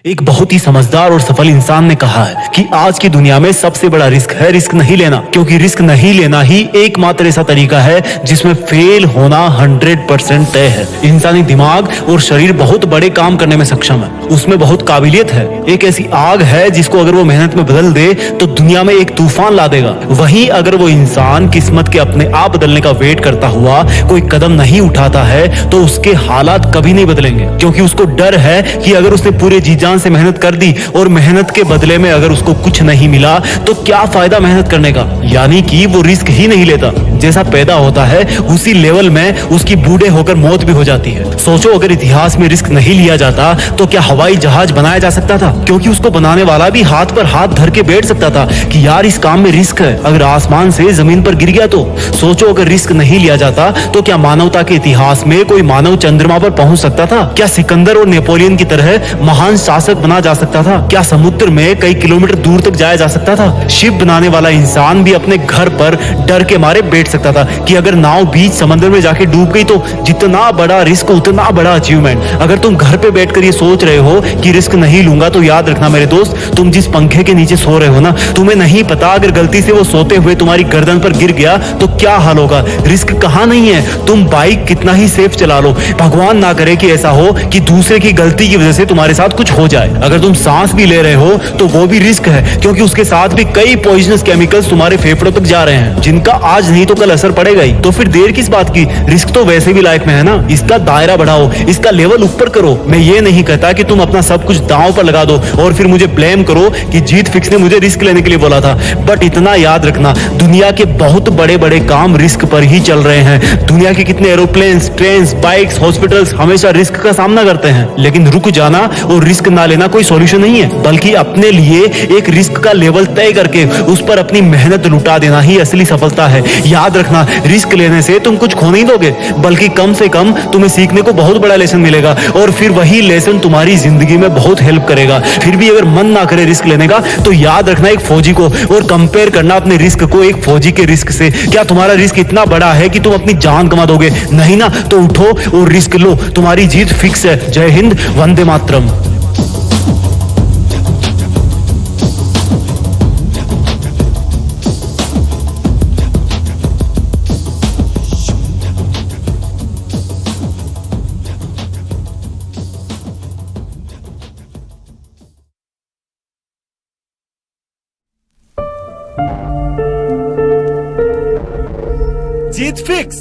एक बहुत ही समझदार और सफल इंसान ने कहा है कि आज की दुनिया में सबसे बड़ा रिस्क है रिस्क नहीं लेना, क्योंकि रिस्क नहीं लेना ही एकमात्र ऐसा तरीका है जिसमें फेल होना 100% तय है। इंसानी दिमाग और शरीर बहुत बड़े काम करने में सक्षम है, उसमें बहुत काबिलियत है। एक ऐसी आग है जिसको अगर वो मेहनत में बदल दे तो दुनिया में एक तूफान ला देगा। वहीं अगर वो इंसान किस्मत के अपने आप बदलने का वेट करता हुआ कोई कदम नहीं उठाता है तो उसके हालात कभी नहीं बदलेंगे, क्योंकि उसको डर है कि अगर उसने पूरे जी जान से मेहनत कर दी और मेहनत के बदले में अगर उसको कुछ नहीं मिला तो क्या फायदा मेहनत करने का। यानी कि वो रिस्क ही नहीं लेता। जैसा पैदा होता है उसी लेवल में उसकी बूढ़े होकर मौत भी हो जाती है। सोचो अगर इतिहास में रिस्क नहीं लिया जाता तो क्या हवाई जहाज बनाया जा सकता था? क्योंकि उसको बनाने वाला भी हाथ पर हाथ धर के बैठ सकता था कि यार इस काम में रिस्क है, अगर आसमान से जमीन पर गिर गया तो। सोचो अगर रिस्क नहीं लिया जाता तो क्या मानवता के इतिहास में कोई मानव चंद्रमा पर पहुंच सकता था? क्या सिकंदर और नेपोलियन की तरह महान शासक बना जा सकता था? क्या समुद्र में कई किलोमीटर दूर तक जाया जा सकता था? शिप बनाने वाला इंसान भी अपने घर पर डर के मारे बैठ सकता था कि अगर नाव बीच समंदर में जाके डूब गई तो जितना बड़ा रिस्क उतना बड़ा अचीवमेंट। अगर तुम घर पे बैठकर ये सोच रहे हो कि रिस्क नहीं लूंगा तो याद रखना मेरे दोस्त, तुम जिस पंखे के नीचे सो रहे हो ना, तुम्हें नहीं पता अगर गलती से वो सोते हुए तुम्हारी गर्दन पर गिर गया तो क्या हाल होगा। रिस्क कहाँ नहीं है, तुम बाइक कितना ही सेफ चला लो, भगवान ना करे कि ऐसा हो कि दूसरे की गलती की वजह से तुम्हारे साथ कुछ हो जाए। अगर तुम सांस भी ले रहे हो तो वो भी रिस्क है, क्योंकि उसके साथ भी कई पॉइजनस केमिकल्स तुम्हारे फेफड़ों तक जा रहे हैं जिनका आज नहीं तो कल असर पड़ेगा ही। तो फिर देर किस बात की, रिस्क तो वैसे भी लाइफ में है ना, इसका दायरा बढ़ाओ, इसका लेवल ऊपर करो। मैं ये नहीं कहता कि तुम अपना सब कुछ दांव पर लगा दो और फिर मुझे ब्लेम करो कि जीत फिक्स ने मुझे रिस्क लेने के लिए बोला था। बट इतना याद रखना, दुनिया के बहुत बड़े बड़े काम रिस्क पर ही चल रहे हैं। दुनिया के कितने एरोप्लेन, ट्रेन, बाइक्स, हॉस्पिटल्स हमेशा रिस्क का सामना करते हैं। लेकिन रुक जाना और रिस्क ना लेना कोई सॉल्यूशन नहीं है, बल्कि अपने लिए एक रिस्क का लेवल तय करके उस पर अपनी मेहनत लुटा देना ही असली सफलता है। याद रखना, रिस्क लेने से तुम कुछ खो नहीं दोगे, बल्कि कम से कम तुम्हें सीखने को बहुत बड़ा लेसन मिलेगा और फिर वही लेसन तुम्हारी जिंदगी में बहुत हेल्प करेगा। फिर भी अगर मन ना करे रिस्क लेने का तो याद रखना एक फौजी को और कंपेयर करना अपने रिस्क को एक फौजी के रिस्क से। क्या तुम्हारा रिस्क इतना बड़ा है कि तुम अपनी जान गंवा दोगे? नहीं ना, तो उठो और रिस्क लो, तुम्हारी जीत फिक्स है। जय हिंद, वंदे मातरम। जीत फिक्स।